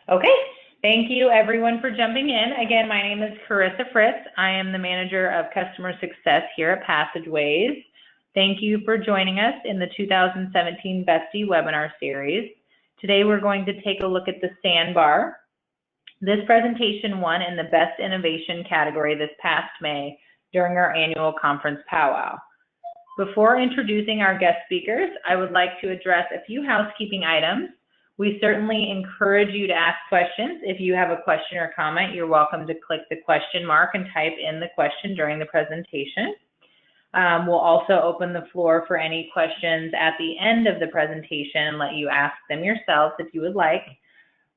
Okay, thank you everyone for jumping in. Again, my name is Carissa Fritz. I am the Manager of Customer Success here at Passageways. Thank you for joining us in the 2017 Bestie webinar series. Today we're going to take a look at the Sandbar. This presentation won in the Best Innovation category this past May during our annual conference powwow. Before introducing our guest speakers, I would like to address a few housekeeping items. We certainly encourage you to ask questions. If you have a question or comment, you're welcome to click the question mark and type in the question during the presentation. We'll also open the floor for any questions at the end of the presentation and let you ask them yourselves if you would like.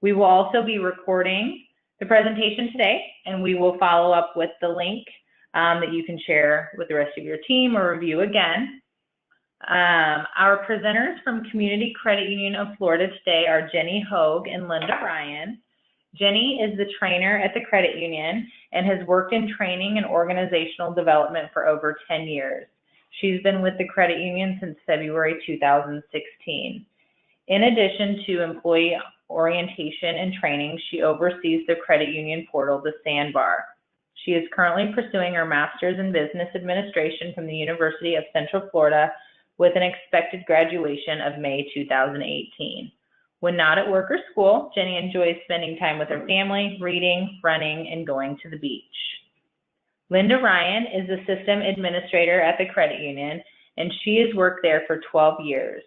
We will also be recording the presentation today, and we will follow up with the link that you can share with the rest of your team or review again. Our presenters from Community Credit Union of Florida today are Jenny Hogue and Linda Ryan. Jenny is the trainer at the credit union and has worked in training and organizational development for over 10 years. She's been with the credit union since February 2016. In addition to employee orientation and training, she oversees the credit union portal, the Sandbar. She is currently pursuing her master's in business administration from the University of Central Florida with an expected graduation of May 2018. When not at work or school, Jenny enjoys spending time with her family, reading, running, and going to the beach. Linda Ryan is the system administrator at the credit union, and she has worked there for 12 years.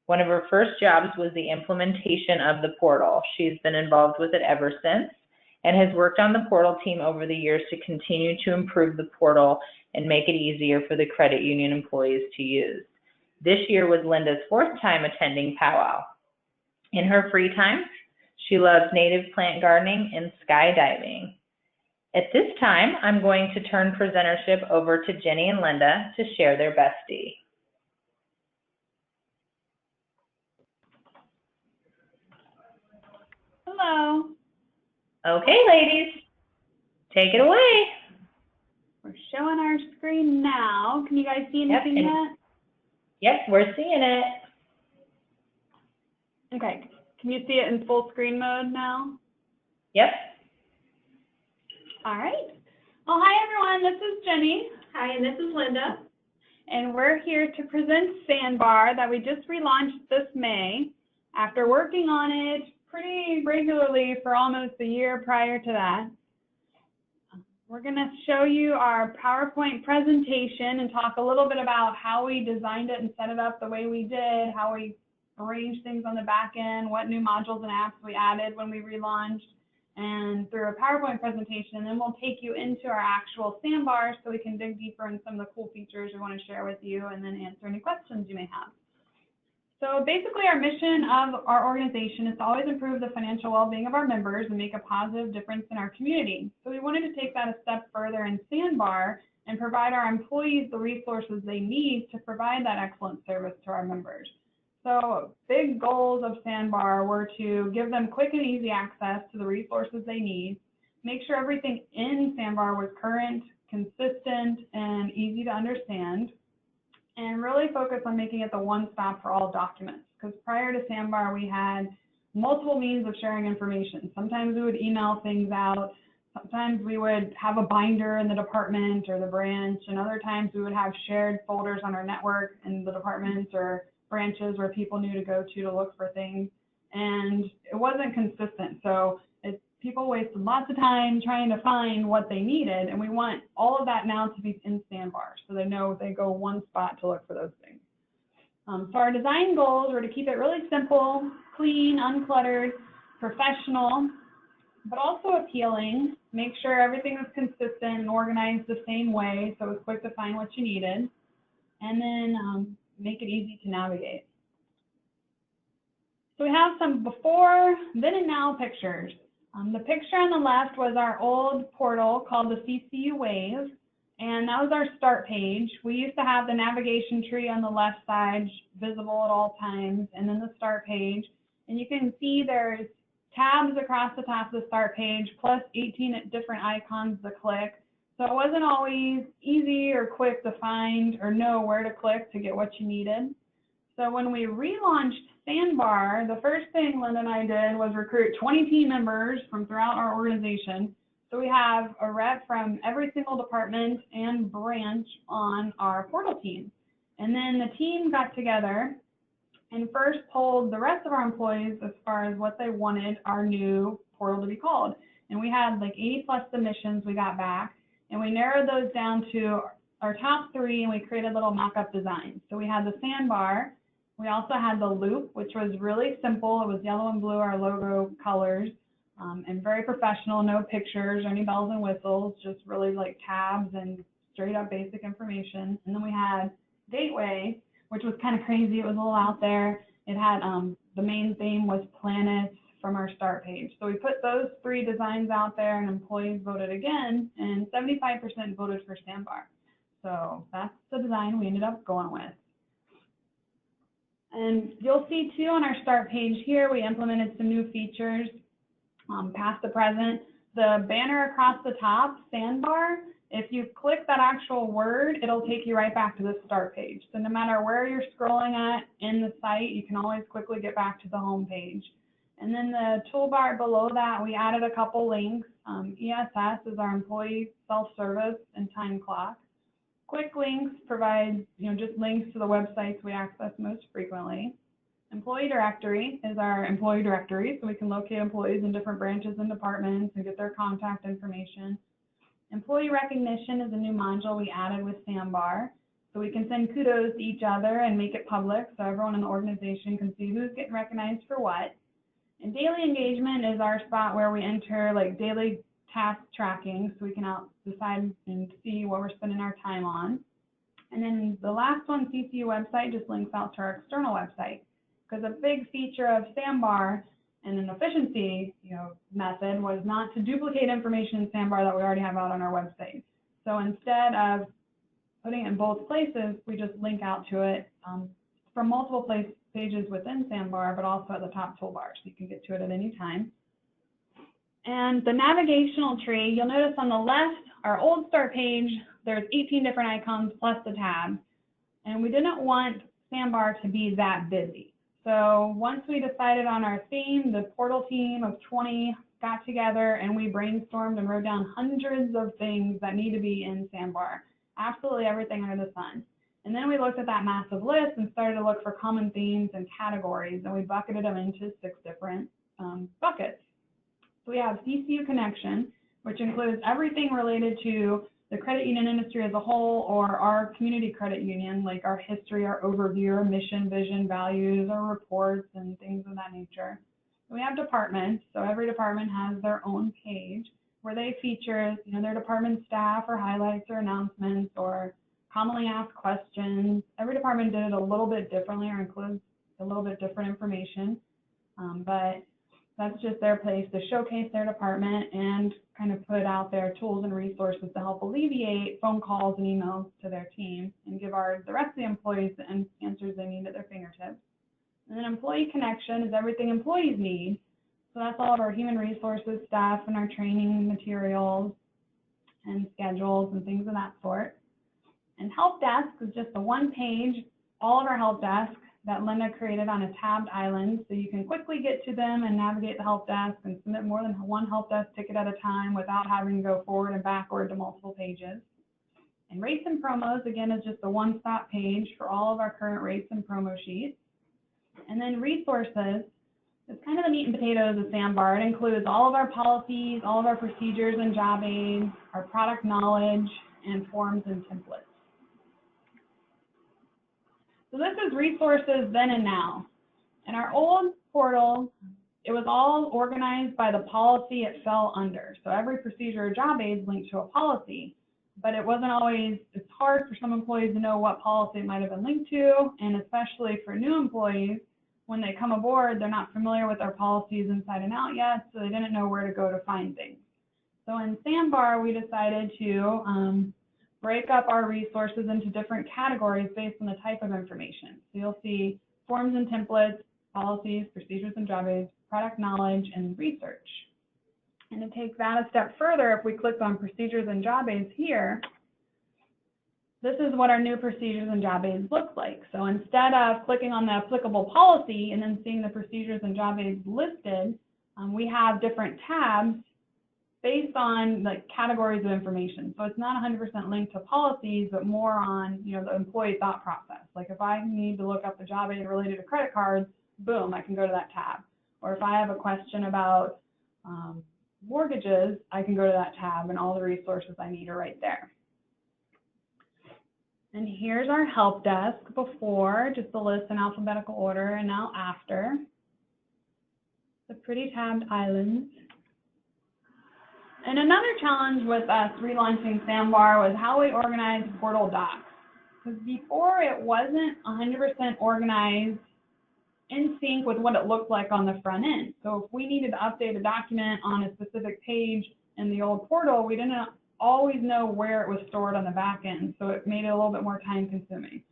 One of her first jobs was the implementation of the portal. She's been involved with it ever since and has worked on the portal team over the years to continue to improve the portal and make it easier for the credit union employees to use. This year was Linda's fourth time attending powwow. In her free time, she loves native plant gardening and skydiving. At this time, I'm going to turn presentership over to Jenny and Linda to share their bestie. Hello. Okay, ladies, take it away. We're showing our screen now. Can you guys see anything yet? Yep, we're seeing it. Okay, can you see it in full screen mode now? Yep. All right. Well, hi everyone, this is Jenny. Hi, and this is Linda. And we're here to present Sandbar that we just relaunched this May after working on it pretty regularly for almost a year prior to that. We're going to show you our PowerPoint presentation and talk a little bit about how we designed it and set it up the way we did, how we arranged things on the back end, what new modules and apps we added when we relaunched, and through a PowerPoint presentation. And then we'll take you into our actual Sandbar so we can dig deeper in some of the cool features we want to share with you and then answer any questions you may have. So basically our mission of our organization is to always improve the financial well-being of our members and make a positive difference in our community. So we wanted to take that a step further in Sandbar and provide our employees the resources they need to provide that excellent service to our members. So big goals of Sandbar were to give them quick and easy access to the resources they need, make sure everything in Sandbar was current, consistent, and easy to understand, and really focus on making it the one stop for all documents. Because prior to Sandbar, we had multiple means of sharing information. Sometimes we would email things out. Sometimes we would have a binder in the department or the branch, and other times we would have shared folders on our network in the departments or branches where people knew to go to look for things. And it wasn't consistent. So people wasted lots of time trying to find what they needed, and we want all of that now to be in Sandbar so they know they go one spot to look for those things. So our design goals were to keep it really simple, clean, uncluttered, professional, but also appealing, make sure everything was consistent and organized the same way so it was quick to find what you needed, and then make it easy to navigate. So we have some before, then and now pictures. The picture on the left was our old portal called the CCU Wave, and that was our start page. We used to have the navigation tree on the left side visible at all times, and then the start page. And you can see there's tabs across the top of the start page, plus 18 different icons to click. So it wasn't always easy or quick to find or know where to click to get what you needed. So when we relaunched Sandbar, the first thing Linda and I did was recruit 20 team members from throughout our organization. So we have a rep from every single department and branch on our portal team. And then the team got together and first polled the rest of our employees as far as what they wanted our new portal to be called. And we had like 80 plus submissions we got back, and we narrowed those down to our top 3, and we created little mock-up designs. So we had the sandbar, we also had the loop, which was really simple. It was yellow and blue, our logo colors, and very professional, no pictures or any bells and whistles, just really like tabs and straight up basic information. And then we had gateway, which was kind of crazy. It was a little out there. It had the main theme was planets from our start page. So we put those 3 designs out there, and employees voted again, and 75% voted for Sandbar. So that's the design we ended up going with. And you'll see too on our start page here, we implemented some new features, past to present. The banner across the top, Sandbar, if you click that actual word, it'll take you right back to the start page. So no matter where you're scrolling at in the site, you can always quickly get back to the home page. And then the toolbar below that, we added a couple links. ESS is our employee self-service and time clock. Quick links provide, just links to the websites we access most frequently. Employee directory is our employee directory, so we can locate employees in different branches and departments and get their contact information. Employee recognition is a new module we added with Sandbar, so we can send kudos to each other and make it public so everyone in the organization can see who's getting recognized for what. And daily engagement is our spot where we enter like daily task tracking, so we can decide and see what we're spending our time on. And then the last one, CCU website, just links out to our external website, because a big feature of Sandbar and an efficiency method was not to duplicate information in Sandbar that we already have out on our website. So instead of putting it in both places, we just link out to it from multiple pages within Sandbar, but also at the top toolbar, so you can get to it at any time. And the navigational tree, you'll notice on the left, our old start page, there's 18 different icons plus the tab. And we didn't want Sandbar to be that busy. So once we decided on our theme, the portal team of 20 got together and we brainstormed and wrote down hundreds of things that need to be in Sandbar, absolutely everything under the sun. And then we looked at that massive list and started to look for common themes and categories, and we bucketed them into 6 different buckets. So we have CCU Connection, which includes everything related to the credit union industry as a whole, or our community credit union, like our history, our overview, our mission, vision, values, our reports, and things of that nature. We have departments, so every department has their own page where they feature, their department staff or highlights or announcements or commonly asked questions. Every department did it a little bit differently or includes a little bit different information, but that's just their place to showcase their department and kind of put out their tools and resources to help alleviate phone calls and emails to their team and give the rest of the employees the answers they need at their fingertips. And then employee connection is everything employees need. So that's all of our human resources staff and our training materials and schedules and things of that sort. And help desk is just the one page, all of our help desk that Linda created on a tabbed island, so you can quickly get to them and navigate the help desk and submit more than one help desk ticket at a time without having to go forward and backward to multiple pages. And rates and promos, again, is just a one-stop page for all of our current rates and promo sheets. And then resources, it's kind of the meat and potatoes of Sandbar. It includes all of our policies, all of our procedures and job aids, our product knowledge, and forms and templates. So this is resources then and now. In our old portal, it was all organized by the policy it fell under. So every procedure or job aid is linked to a policy, but it wasn't always, it's hard for some employees to know what policy it might have been linked to, and especially for new employees, when they come aboard, they're not familiar with our policies inside and out yet, so they didn't know where to go to find things. So in Sandbar, we decided to break up our resources into different categories based on the type of information. So you'll see forms and templates, policies, procedures and job aids, product knowledge, and research. And to take that a step further, if we click on procedures and job aids here, this is what our new procedures and job aids look like. So instead of clicking on the applicable policy and then seeing the procedures and job aids listed, we have different tabs based on the categories of information. So it's not 100% linked to policies, but more on, the employee thought process. Like if I need to look up the job aid related to credit cards, boom, I can go to that tab. Or if I have a question about mortgages, I can go to that tab and all the resources I need are right there. And here's our help desk before, just the list in alphabetical order, and now after. The pretty tabbed islands. And another challenge with us relaunching Sandbar was how we organized portal docs. Because before it wasn't 100% organized in sync with what it looked like on the front end. So if we needed to update a document on a specific page in the old portal, we didn't always know where it was stored on the back end, so it made it a little bit more time consuming.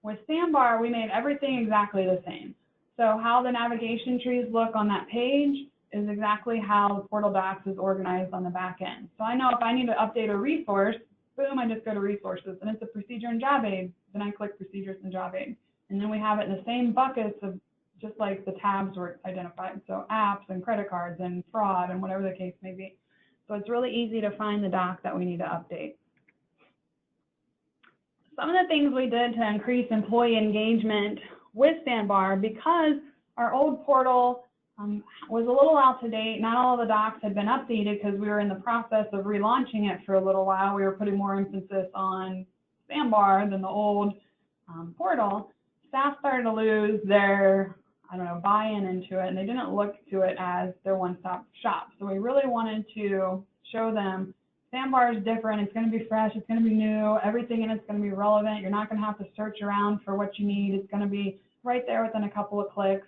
With Sandbar, we made everything exactly the same. So how the navigation trees look on that page is exactly how the portal docs is organized on the back end. So I know if I need to update a resource, boom, I just go to resources, and it's a procedure and job aid, then I click procedures and job aid. And then we have it in the same buckets of just like the tabs were identified, so apps and credit cards and fraud and whatever the case may be. So it's really easy to find the doc that we need to update. Some of the things we did to increase employee engagement with Sandbar, because our old portal was a little out to date, not all of the docs had been updated because we were in the process of relaunching it for a little while. We were putting more emphasis on Sandbar than the old portal. Staff started to lose their buy-in into it, and they didn't look to it as their one-stop shop. So we really wanted to show them Sandbar is different, it's going to be fresh, it's going to be new, everything in it's going to be relevant, you're not going to have to search around for what you need, it's going to be right there within a couple of clicks.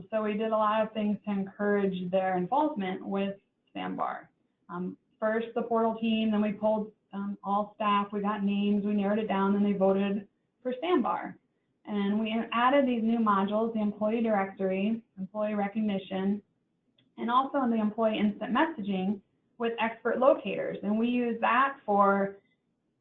So we did a lot of things to encourage their involvement with Sandbar. First, the portal team, then we pulled all staff, we got names, we narrowed it down, and they voted for Sandbar. And we added these new modules, the employee directory, employee recognition, and also the employee instant messaging with expert locators. And we use that for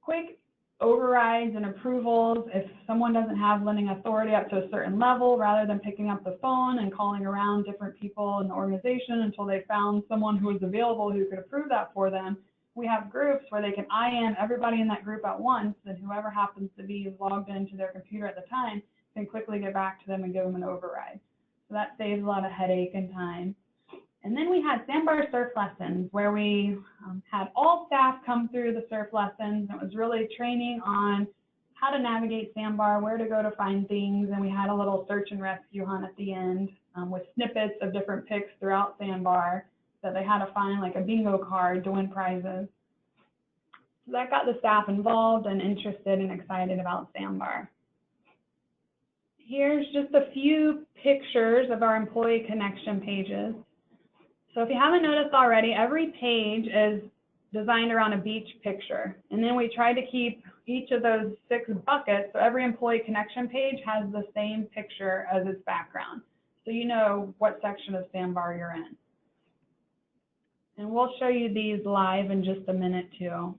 quick overrides and approvals if someone doesn't have lending authority up to a certain level, rather than picking up the phone and calling around different people in the organization until they found someone who was available who could approve that for them. We have groups where they can IM everybody in that group at once, and whoever happens to be logged into their computer at the time can quickly get back to them and give them an override. So that saves a lot of headache and time. And then we had Sandbar surf lessons where we had all staff come through the surf lessons. It was really training on how to navigate Sandbar, where to go to find things, and we had a little search and rescue hunt at the end with snippets of different picks throughout Sandbar that they had to find, like a bingo card to win prizes. So that got the staff involved and interested and excited about Sandbar. Here's just a few pictures of our employee connection pages. So if you haven't noticed already, every page is designed around a beach picture. And then we try to keep each of those 6 buckets, so every employee connection page has the same picture as its background. So you know what section of Sandbar you're in. And we'll show you these live in just a minute too.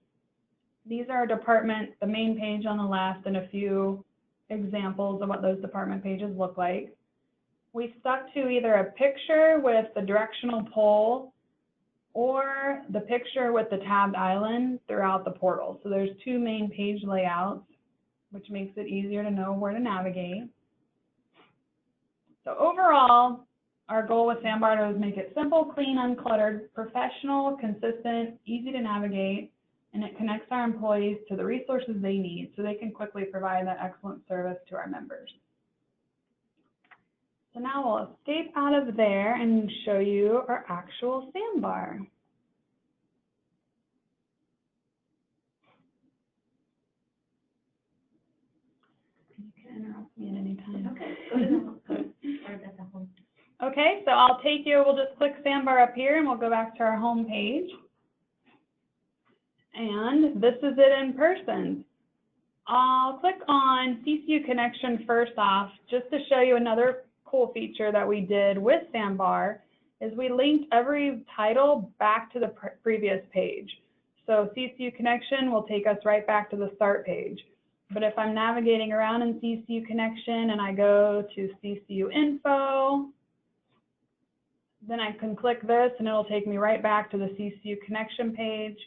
These are department, the main page on the left, and a few examples of what those department pages look like. We stuck to either a picture with the directional pole or the picture with the tabbed island throughout the portal. So there's 2 main page layouts, which makes it easier to know where to navigate. So overall, our goal with Sandbar was make it simple, clean, uncluttered, professional, consistent, easy to navigate, and it connects our employees to the resources they need so they can quickly provide that excellent service to our members. So now we'll escape out of there and show you our actual Sandbar. You can interrupt me at any time. Okay. Okay, so I'll take you, we'll just click Sandbar up here and we'll go back to our home page. And this is it in person. I'll click on CCU Connection first off, just to show you another cool feature that we did with Sandbar is we linked every title back to the previous page. So CCU Connection will take us right back to the start page. But if I'm navigating around in CCU Connection and I go to CCU Info, then I can click this and it'll take me right back to the CCU Connection page.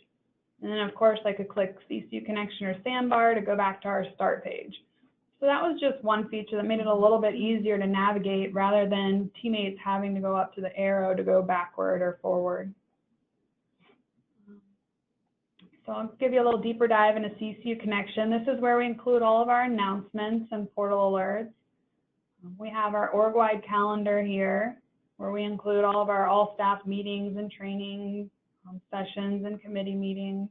And then of course I could click CCU Connection or Sandbar to go back to our start page. So that was just one feature that made it a little bit easier to navigate rather than teammates having to go up to the arrow to go backward or forward. So I'll give you a little deeper dive into CCU Connection. This is where we include all of our announcements and portal alerts. We have our org-wide calendar here, where we include all of our all-staff meetings and training sessions and committee meetings.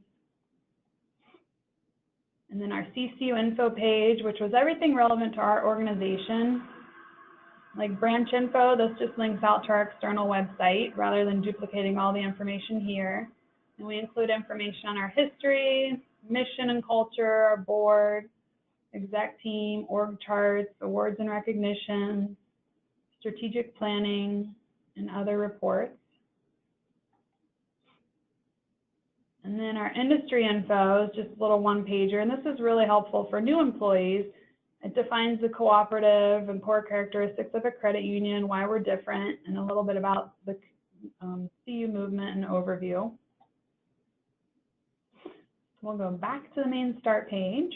And then our CCU info page, which was everything relevant to our organization. Like branch info, this just links out to our external website rather than duplicating all the information here. And we include information on our history, mission and culture, our board, exec team, org charts, awards and recognitions, strategic planning, and other reports. And then our industry info is just a little one-pager, and this is really helpful for new employees. It defines the cooperative and core characteristics of a credit union, why we're different, and a little bit about the CU movement and overview. We'll go back to the main start page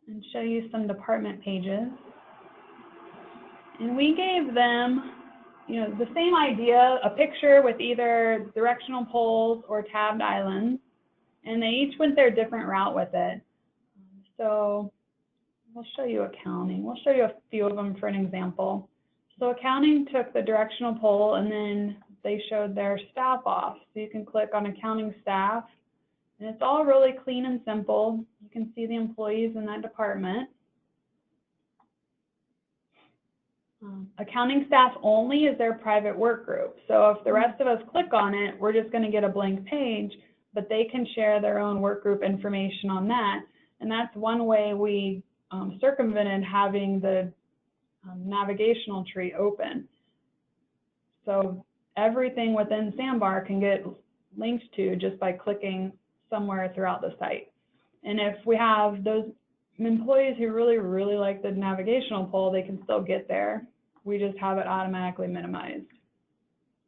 and show you some department pages. And we gave them, the same idea, a picture with either directional poles or tabbed islands, and they each went their different route with it. So we'll show you accounting. We'll show you a few of them for an example. So accounting took the directional pole and then they showed their staff off. So you can click on accounting staff, and it's all really clean and simple. You can see the employees in that department. Accounting staff only is their private work group. So if the rest of us click on it, we're just going to get a blank page, but they can share their own work group information on that. And that's one way we circumvented having the navigational tree open. So everything within Sandbar can get linked to just by clicking somewhere throughout the site. And if we have those employees who really like the navigational pole, they can still get there. We just have it automatically minimized.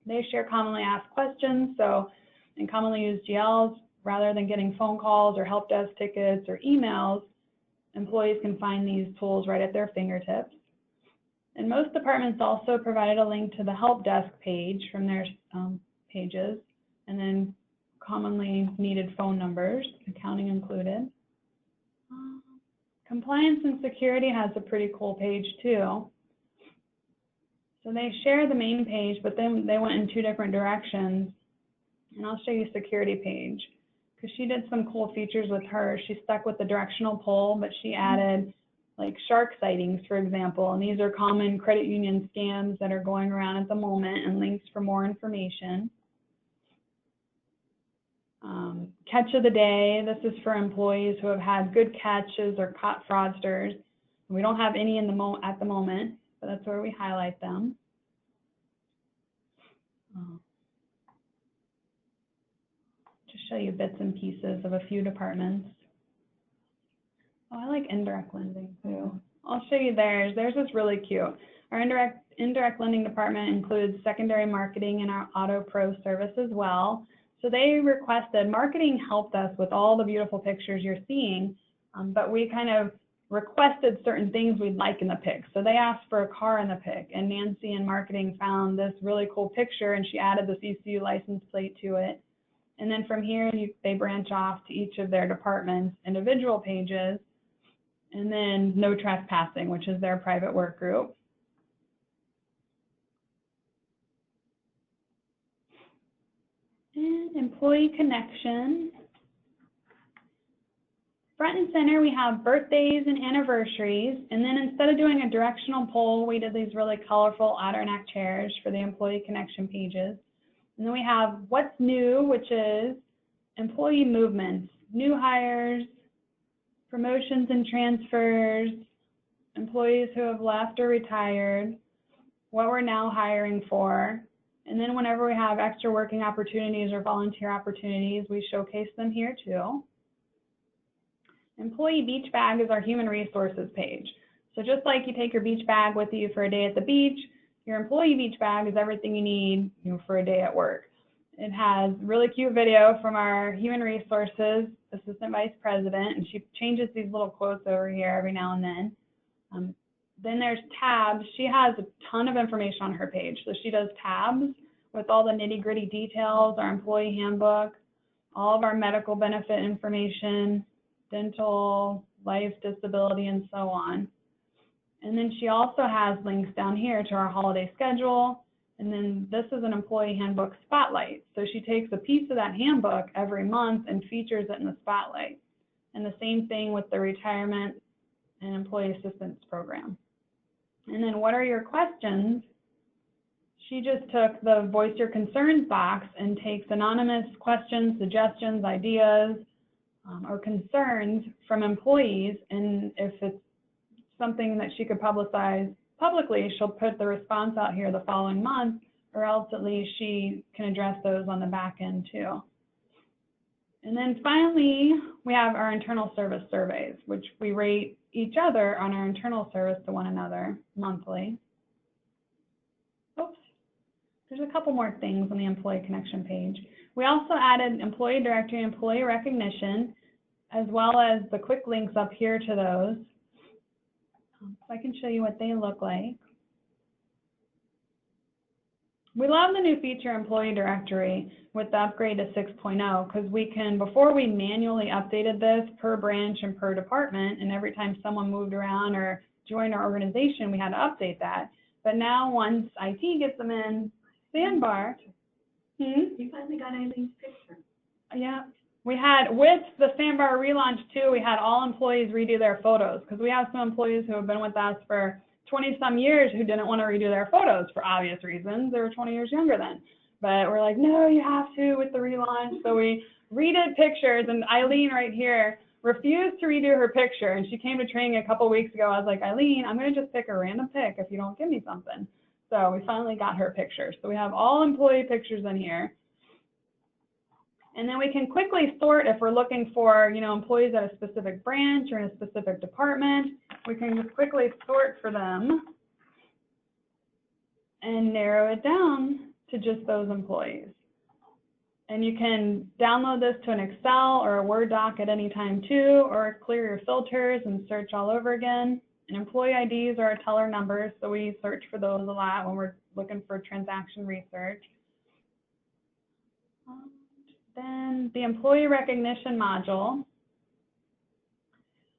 They share commonly asked questions, so in commonly used GLs, rather than getting phone calls or help desk tickets or emails, employees can find these tools right at their fingertips. And most departments also provided a link to the help desk page from their pages, and then commonly needed phone numbers, accounting included. Compliance and security has a pretty cool page too. So they share the main page, but then they went in two different directions. And I'll show you security page, because she did some cool features with her. She stuck with the directional pole, but she added like shark sightings, for example. And these are common credit union scams that are going around at the moment, and links for more information. Catch of the day, this is for employees who have had good catches or caught fraudsters. We don't have any at the moment, but that's where we highlight them. Just show you bits and pieces of a few departments. Oh, I like indirect lending too. I'll show you theirs. Theirs is really cute. Our indirect lending department includes secondary marketing and our Auto Pro service as well. So they requested, marketing helped us with all the beautiful pictures you're seeing, but we kind of requested certain things we'd like in the pic. So they asked for a car in the pic, and Nancy in marketing found this really cool picture, and she added the CCU license plate to it. And then from here, they branch off to each of their departments' individual pages, and then no trespassing, which is their private work group. And employee connection. Front and center, we have birthdays and anniversaries. And then instead of doing a directional poll, we did these really colorful Adirondack chairs for the employee connection pages. And then we have what's new, which is employee movements, new hires, promotions and transfers, employees who have left or retired, what we're now hiring for. And then whenever we have extra working opportunities or volunteer opportunities, we showcase them here too. Employee beach bag is our human resources page. So just like you take your beach bag with you for a day at the beach, your employee beach bag is everything you need, for a day at work. It has really cute video from our human resources assistant vice president, and she changes these little quotes over here every now and then. Then there's tabs. She has a ton of information on her page. So she does tabs with all the nitty-gritty details, our employee handbook, all of our medical benefit information, dental, life, disability, and so on. And then she also has links down here to our holiday schedule. And then this is an employee handbook spotlight. So she takes a piece of that handbook every month and features it in the spotlight. And the same thing with the retirement and employee assistance program. And then what are your questions? She just took the voice your concerns box and takes anonymous questions, suggestions, ideas, or concerns from employees. And if it's something that she could publicize publicly, she'll put the response out here the following month, or else at least she can address those on the back end too. And then finally, we have our internal service surveys, which we rate each other on our internal service to one another monthly. Oops, there's a couple more things on the employee connection page. We also added employee directory and employee recognition, as well as the quick links up here to those. So I can show you what they look like. We love the new feature employee directory with the upgrade to 6.0 because we can, before we manually updated this per branch and per department, and every time someone moved around or joined our organization, we had to update that. But now once IT gets them in Sandbar, You finally got Eileen's picture. Yeah, we had, with the Sandbar relaunch too, we had all employees redo their photos because we have some employees who have been with us for 20-some years who didn't want to redo their photos for obvious reasons. They were 20 years younger then. But we're like, no, you have to with the relaunch. So we redid pictures, and Eileen right here refused to redo her picture. And she came to training a couple weeks ago. I was like, Eileen, I'm going to just pick a random pic if you don't give me something. So we finally got her picture. So we have all employee pictures in here. And then we can quickly sort if we're looking for, employees at a specific branch or in a specific department. We can just quickly sort for them and narrow it down to just those employees. And you can download this to an Excel or a Word doc at any time too, or clear your filters and search all over again. And employee IDs are our teller numbers, so we search for those a lot when we're looking for transaction research. Then the employee recognition module.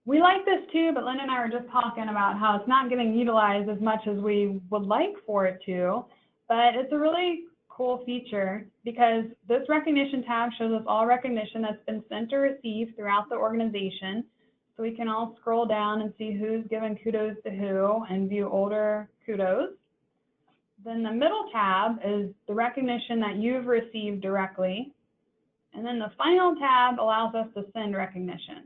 We like this too, but Lynn and I were just talking about how it's not getting utilized as much as we would like for it to, but it's a really cool feature because this recognition tab shows us all recognition that's been sent or received throughout the organization. So we can all scroll down and see who's given kudos to who and view older kudos. Then the middle tab is the recognition that you've received directly. And then the final tab allows us to send recognition.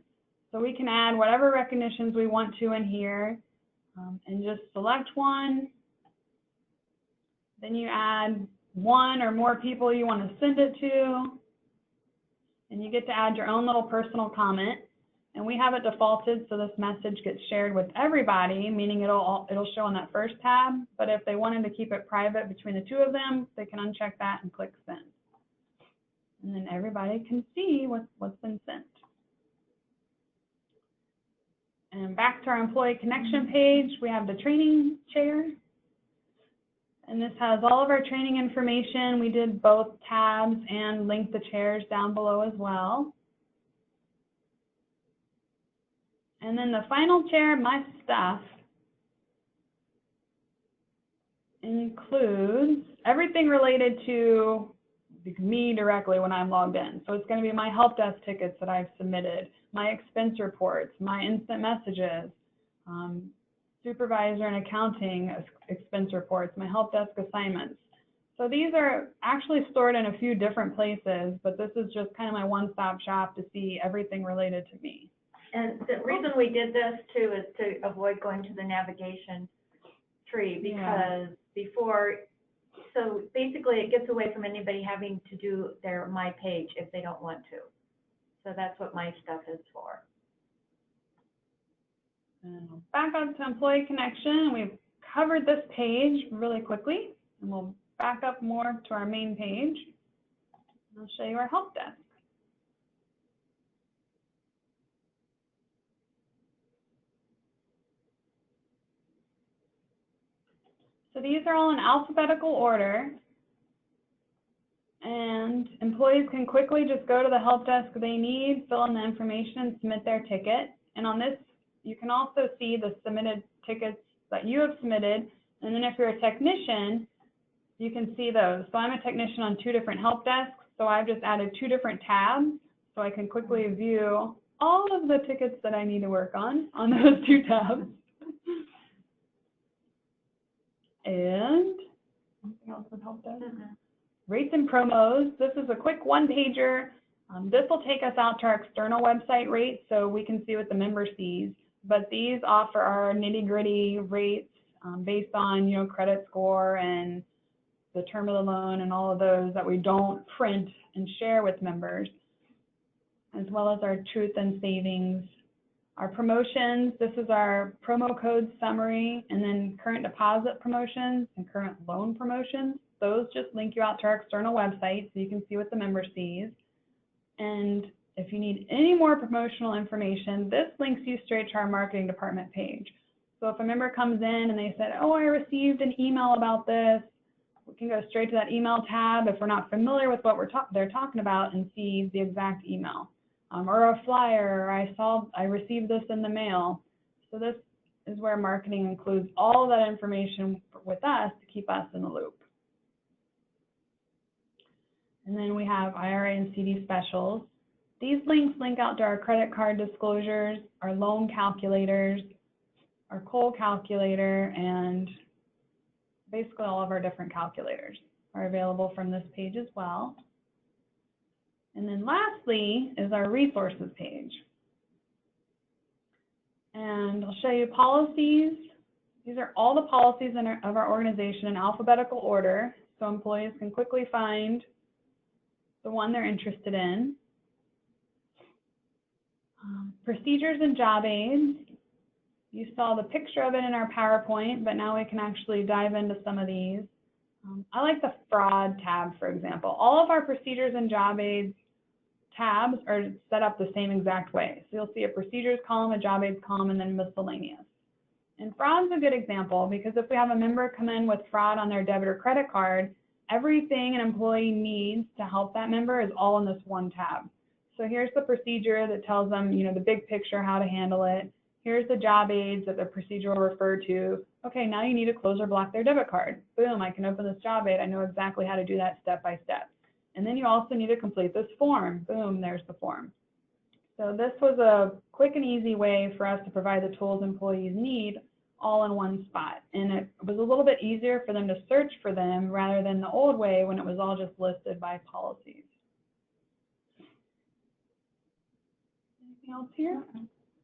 So we can add whatever recognitions we want to in here and just select one. Then you add one or more people you want to send it to. And you get to add your own little personal comment. And we have it defaulted so this message gets shared with everybody, meaning it'll show on that first tab. But if they wanted to keep it private between the two of them, they can uncheck that and click send. And then everybody can see what's been sent. And back to our employee connection page, we have the training chair. And this has all of our training information. We did both tabs and linked the chairs down below as well. And then the final chair, my stuff, includes everything related to me directly when I'm logged in. So it's going to be my help desk tickets that I've submitted, my expense reports, my instant messages, supervisor and accounting expense reports, my help desk assignments. So these are actually stored in a few different places, but this is just kind of my one-stop shop to see everything related to me. And the reason we did this too is to avoid going to the navigation tree because before, so basically it gets away from anybody having to do their My Page if they don't want to. So that's what my stuff is for. And we'll back up to Employee Connection. We've covered this page really quickly, and we'll back up more to our main page. I'll show you our help desk. So these are all in alphabetical order, and employees can quickly just go to the help desk they need, fill in the information, and submit their ticket. And on this, you can also see the submitted tickets that you have submitted, and then if you're a technician, you can see those. So I'm a technician on 2 different help desks, so I've just added 2 different tabs, so I can quickly view all of the tickets that I need to work on those 2 tabs. And anything else with help desk? Rates and promos. This is a quick one-pager. This will take us out to our external website rates so we can see what the member sees. But these offer our nitty-gritty rates based on, credit score and the term of the loan and all of those that we don't print and share with members, as well as our truth and savings. Our promotions, this is our promo code summary, and then current deposit promotions and current loan promotions. Those just link you out to our external website so you can see what the member sees. And if you need any more promotional information, this links you straight to our marketing department page. So if a member comes in and they said, oh, I received an email about this, we can go straight to that email tab if we're not familiar with what they're talking about and see the exact email. Or a flyer, or I received this in the mail. So this is where marketing includes all of that information with us to keep us in the loop. And then we have IRA and CD specials. These links link out to our credit card disclosures, our loan calculators, our COLE calculator, and basically all of our different calculators are available from this page as well. And then lastly is our resources page. And I'll show you policies. These are all the policies of our organization in alphabetical order, so employees can quickly find the one they're interested in. Procedures and job aids. You saw the picture of it in our PowerPoint, but now we can actually dive into some of these. I like the fraud tab, for example. All of our procedures and job aids tabs are set up the same exact way. So you'll see a procedures column, a job aids column, and then miscellaneous. And fraud's a good example because if we have a member come in with fraud on their debit or credit card, everything an employee needs to help that member is all in this one tab. So here's the procedure that tells them, the big picture, how to handle it. Here's the job aids that the procedure will refer to. Okay, now you need to close or block their debit card. Boom, I can open this job aid. I know exactly how to do that step by step. And then you also need to complete this form. Boom, there's the form. So this was a quick and easy way for us to provide the tools employees need all in one spot. And it was a little bit easier for them to search for them rather than the old way when it was all just listed by policies. Anything else here?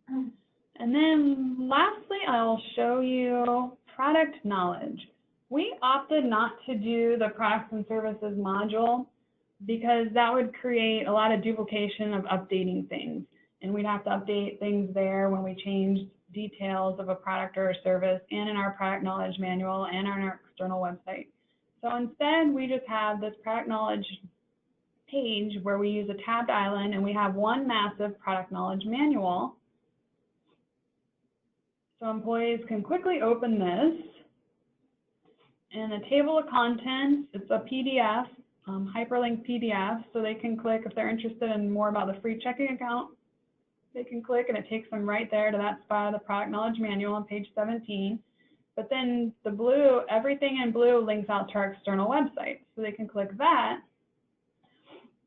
And then lastly, I'll show you product knowledge. We opted not to do the products and services module because that would create a lot of duplication of updating things. And we'd have to update things there when we changed details of a product or a service and in our product knowledge manual and on our external website. So instead, we just have this product knowledge page where we use a tabbed island and we have one massive product knowledge manual. So employees can quickly open this. And the table of contents, it's a PDF, hyperlink PDF, so they can click if they're interested in more about the free checking account. They can click and it takes them right there to that spot of the product knowledge manual on page 17. But then the blue, everything in blue links out to our external website. So they can click that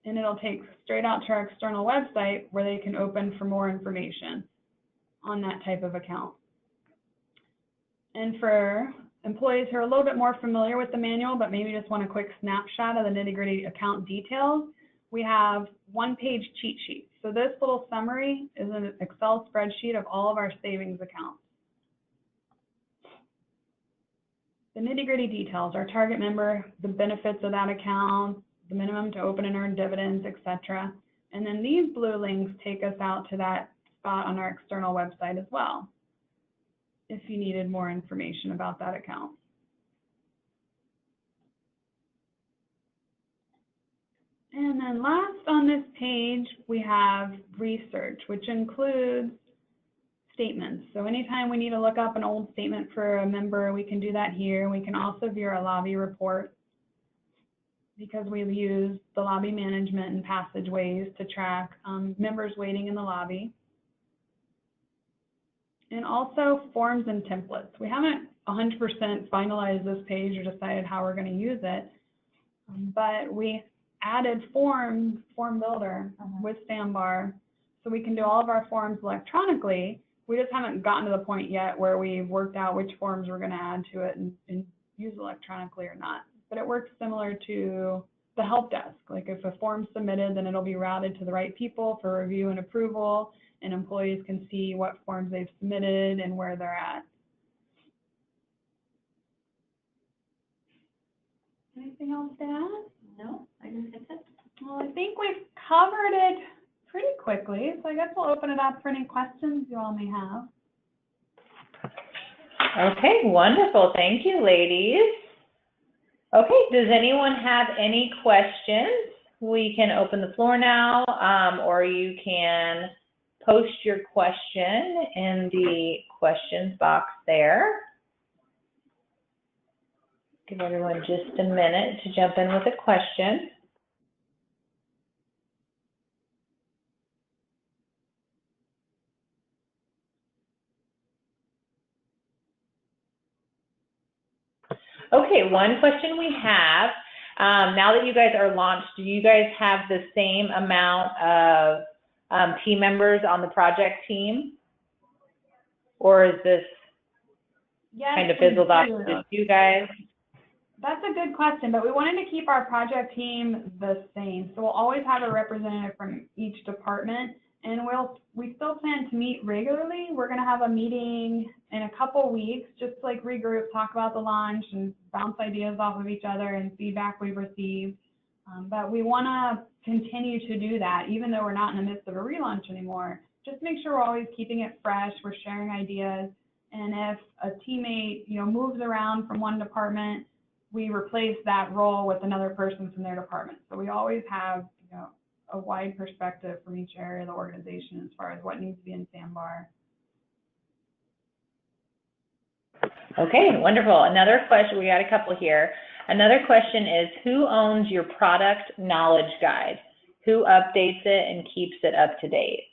and it'll take straight out to our external website where they can open for more information on that type of account. And for employees who are a little bit more familiar with the manual, but maybe just want a quick snapshot of the nitty-gritty account details, we have one-page cheat sheets. So this little summary is an Excel spreadsheet of all of our savings accounts. The nitty-gritty details, our target member, the benefits of that account, the minimum to open and earn dividends, etc. And then these blue links take us out to that spot on our external website as well. if you needed more information about that account. And then last on this page, we have research, which includes statements. So anytime we need to look up an old statement for a member, we can do that here. We can also view our lobby report because we use the lobby management and passageways to track members waiting in the lobby. And also forms and templates. We haven't 100% finalized this page or decided how we're going to use it, but we added form builder with Sandbar, so we can do all of our forms electronically. We just haven't gotten to the point yet where we've worked out which forms we're going to add to it and use electronically or not. But it works similar to the help desk. Like if a form's submitted, then it'll be routed to the right people for review and approval, and employees can see what forms they've submitted and where they're at. Anything else to add? No, I think that's it. Well, I think we've covered it pretty quickly, so I guess we'll open it up for any questions you all may have. Okay, wonderful. Thank you, ladies. Okay, does anyone have any questions? We can open the floor now, or you can post your question in the questions box there. Give everyone just a minute to jump in with a question. Okay, one question we have, now that you guys are launched, do you guys have the same amount of team members on the project team? Or is this kind of fizzled off to you guys? That's a good question, but we wanted to keep our project team the same. So we'll always have a representative from each department, and we still plan to meet regularly. We're going to have a meeting in a couple weeks, just to like regroup, talk about the launch, and bounce ideas off of each other and feedback we've received. But we want to continue to do that, even though we're not in the midst of a relaunch anymore. Just make sure we're always keeping it fresh, we're sharing ideas, and if a teammate, moves around from one department, we replace that role with another person from their department. So we always have, a wide perspective from each area of the organization as far as what needs to be in Sandbar. Okay, wonderful. Another question, we got a couple here. Another question is, who owns your product knowledge guide? Who updates it and keeps it up to date?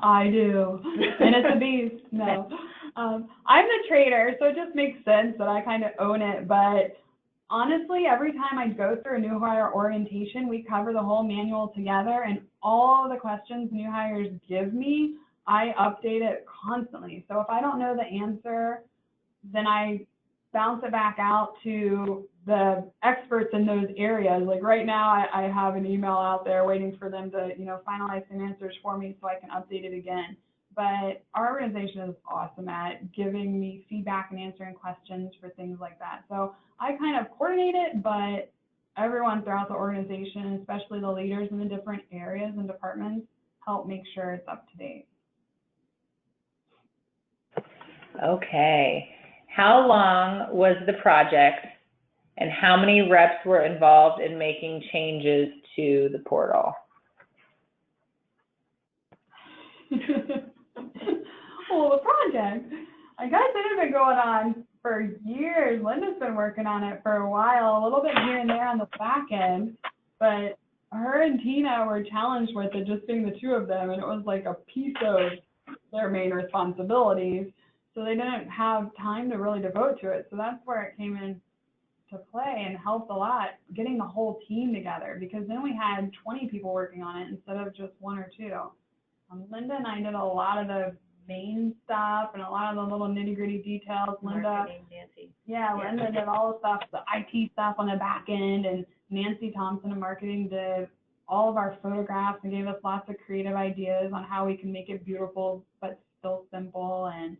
I do, and it's a beast. No, I'm the trader, so it just makes sense that I kind of own it. But honestly, every time I go through a new hire orientation, we cover the whole manual together, and all the questions new hires give me, I update it constantly. So if I don't know the answer, then I bounce it back out to the experts in those areas. Like right now, I have an email out there waiting for them to, finalize some answers for me so I can update it again. But our organization is awesome at giving me feedback and answering questions for things like that. So I kind of coordinate it, but everyone throughout the organization, especially the leaders in the different areas and departments, help make sure it's up to date. Okay. How long was the project, and how many reps were involved in making changes to the portal? Well, the project, I guess it had been going on for years. Linda's been working on it for a while, a little bit here and there on the back end, but her and Tina were challenged with it just being the two of them, and it was like a piece of their main responsibilities. So they didn't have time to really devote to it. So that's where it came in to play and helped a lot, getting the whole team together, because then we had 20 people working on it instead of just one or two. Linda and I did a lot of the main stuff and a lot of the little nitty-gritty details. Linda did all the stuff, the IT stuff on the back end, and Nancy Thompson in marketing did all of our photographs and gave us lots of creative ideas on how we can make it beautiful but still simple. And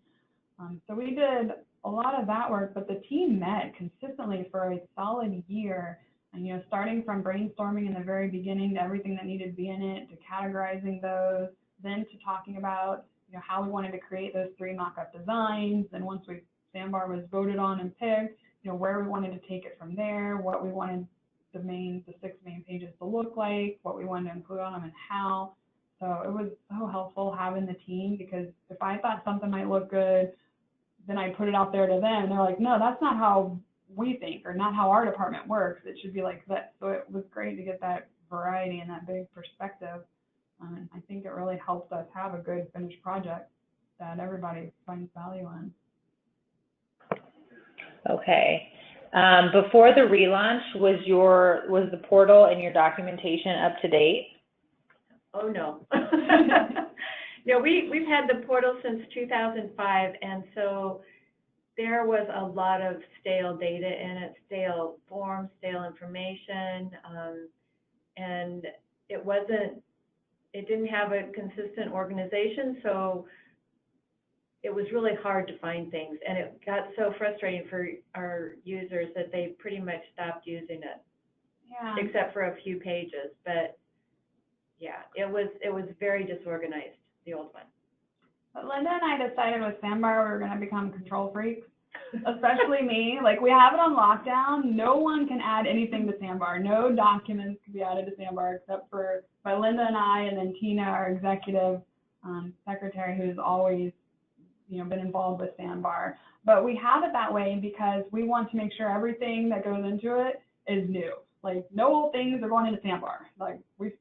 so we did a lot of that work, but the team met consistently for a solid year. And, starting from brainstorming in the very beginning to everything that needed to be in it, to categorizing those, then to talking about, how we wanted to create those 3 mock-up designs. And once Sandbar was voted on and picked, where we wanted to take it from there, what we wanted the 6 main pages to look like, what we wanted to include on them and how. So it was so helpful having the team, because if I thought something might look good, then I put it out there to them, and they're like, no, that's not how we think, or not how our department works. It should be like this. So it was great to get that variety and that big perspective. I think it really helped us have a good finished project that everybody finds value in. Okay. Before the relaunch, was the portal and your documentation up to date? Oh no. No, we've had the portal since 2005, and so there was a lot of stale data in it, stale forms, stale information, and it didn't have a consistent organization, so it was really hard to find things, and it got so frustrating for our users that they pretty much stopped using it. Yeah. Except for a few pages, but yeah, it was very disorganized, the old one. But Linda and I decided with Sandbar we were going to become control freaks, especially me. Like, we have it on lockdown. No one can add anything to Sandbar. No documents can be added to Sandbar except for by Linda and I, and then Tina, our executive secretary, who's always been involved with Sandbar. But we have it that way because we want to make sure everything that goes into it is new. Like, no old things are going into Sandbar. Like, we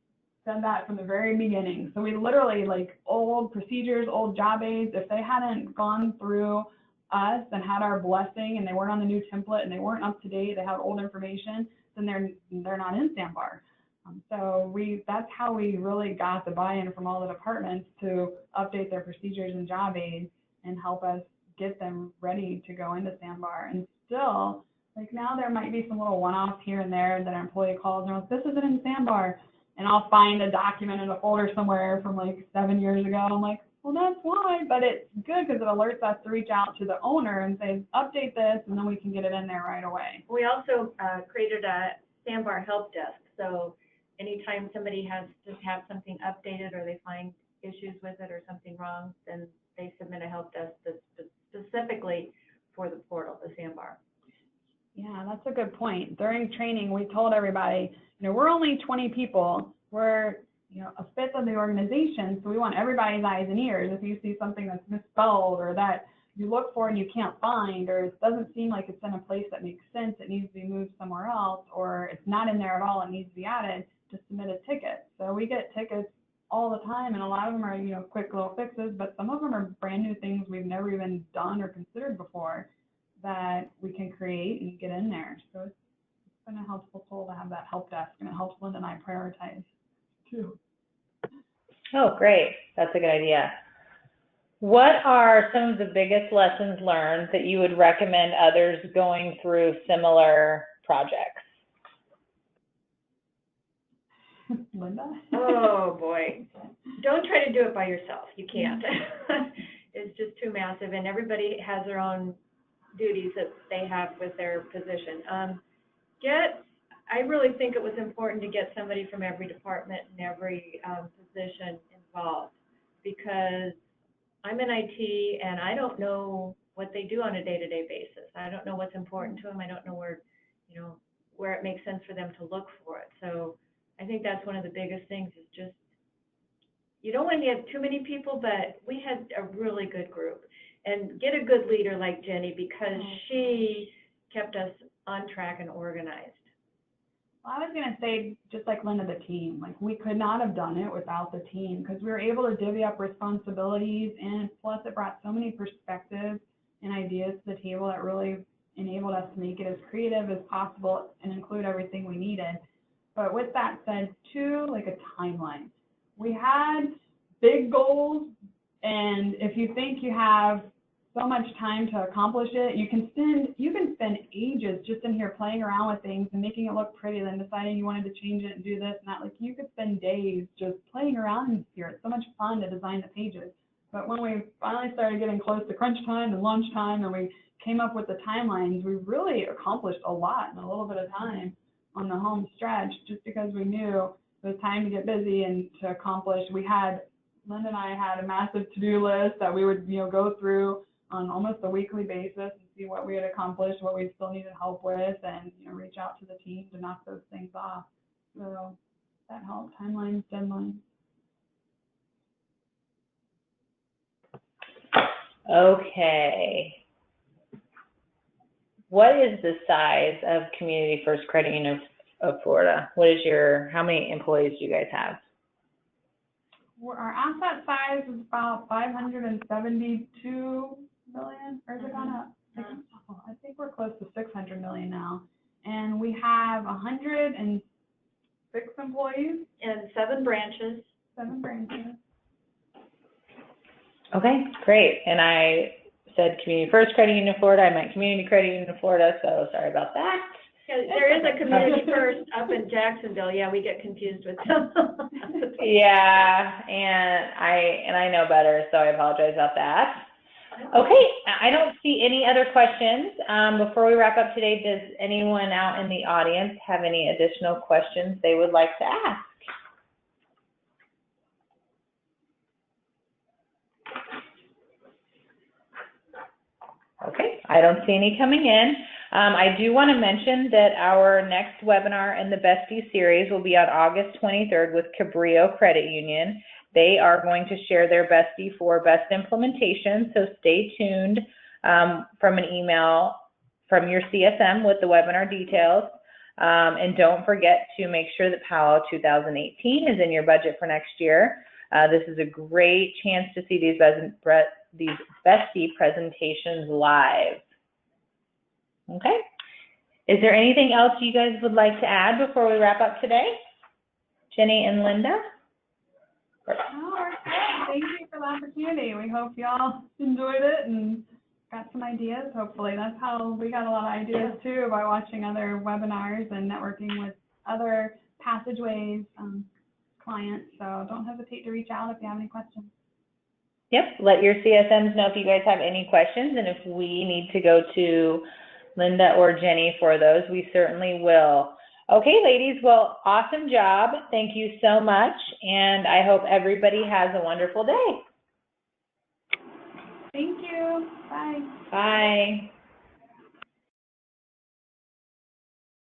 done that from the very beginning. So we literally, like, old procedures, old job aids, if they hadn't gone through us and had our blessing, and they weren't on the new template, and they weren't up to date, they had old information, then they're not in Sandbar. So that's how we really got the buy-in from all the departments to update their procedures and job aids and help us get them ready to go into Sandbar. And still, like, now there might be some little one-offs here and there that our employee calls and they're like, this isn't in Sandbar. And I'll find a document in a folder somewhere from like 7 years ago. I'm like, well, that's why. But it's good because it alerts us to reach out to the owner and say, update this, and then we can get it in there right away. We also created a Sandbar help desk. So anytime somebody has to have something updated or they find issues with it or something wrong, then they submit a help desk that's specifically for the portal, the Sandbar. Yeah, that's a good point. During training, we told everybody, we're only 20 people. We're, a fifth of the organization, so we want everybody's eyes and ears. If you see something that's misspelled or that you look for and you can't find, or it doesn't seem like it's in a place that makes sense, it needs to be moved somewhere else, or it's not in there at all, it needs to be added, just submit a ticket. So we get tickets all the time, and a lot of them are, quick little fixes, but some of them are brand new things we've never even done or considered before that we can create and get in there. So it's been a helpful tool to have that help desk, and it helps Linda and I prioritize too. Oh, great. That's a good idea. What are some of the biggest lessons learned that you would recommend others going through similar projects? Linda? Oh boy. Don't try to do it by yourself. You can't. It's just too massive, and everybody has their own duties that they have with their position. I really think it was important to get somebody from every department and every position involved, because I'm in IT and I don't know what they do on a day-to-day basis. I don't know what's important to them. I don't know where it makes sense for them to look for it. So I think that's one of the biggest things, is just, you don't want to have too many people, but we had a really good group. And get a good leader like Jenny, because she kept us on track and organized. Well, I was going to say, just like Linda, the team, like, we could not have done it without the team, because we were able to divvy up responsibilities, and plus it brought so many perspectives and ideas to the table that really enabled us to make it as creative as possible and include everything we needed. But with that said, too, like a timeline. We had big goals, and if you think you have so much time to accomplish it, you can spend ages just in here playing around with things and making it look pretty, then deciding you wanted to change it and do this and that. Like, you could spend days just playing around in here. It's so much fun to design the pages. But when we finally started getting close to crunch time and lunch time, and we came up with the timelines, we really accomplished a lot in a little bit of time on the home stretch, just because we knew it was time to get busy and to accomplish. We had Linda and I had a massive to-do list that we would, go through on almost a weekly basis and see what we had accomplished, what we still needed help with, and, reach out to the team to knock those things off. So that helped, timelines, deadlines. Okay. What is the size of Community First Credit Union of Florida? How many employees do you guys have? Our asset size is about 572 million, or has it gone up? I think we're close to 600 million now. And we have 106 employees. And 7 branches. 7 branches. Okay, great. And I said Community First Credit Union of Florida. I meant Community Credit Union of Florida, so sorry about that. Yeah, there is a Community First up in Jacksonville. Yeah, we get confused with them. Yeah, and I know better, so I apologize about that. Okay, I don't see any other questions. Before we wrap up today, does anyone out in the audience have any additional questions they would like to ask? Okay, I don't see any coming in. I do want to mention that our next webinar in the Bestie series will be on August 23rd with Cabrillo Credit Union. They are going to share their Bestie for best implementation, so stay tuned from an email from your CSM with the webinar details. And don't forget to make sure that PALO 2018 is in your budget for next year. This is a great chance to see these Bestie presentations live. Okay. Is there anything else you guys would like to add before we wrap up today? Jenny and Linda? No, we're good. Thank you for the opportunity. We hope y'all enjoyed it and got some ideas, hopefully. That's how we got a lot of ideas, too, by watching other webinars and networking with other Passageways clients. So don't hesitate to reach out if you have any questions. Yep, let your CSMs know if you guys have any questions, and if we need to go to Linda or Jenny for those, we certainly will. Okay, ladies, well, awesome job. Thank you so much, and I hope everybody has a wonderful day. Thank you. Bye. Bye.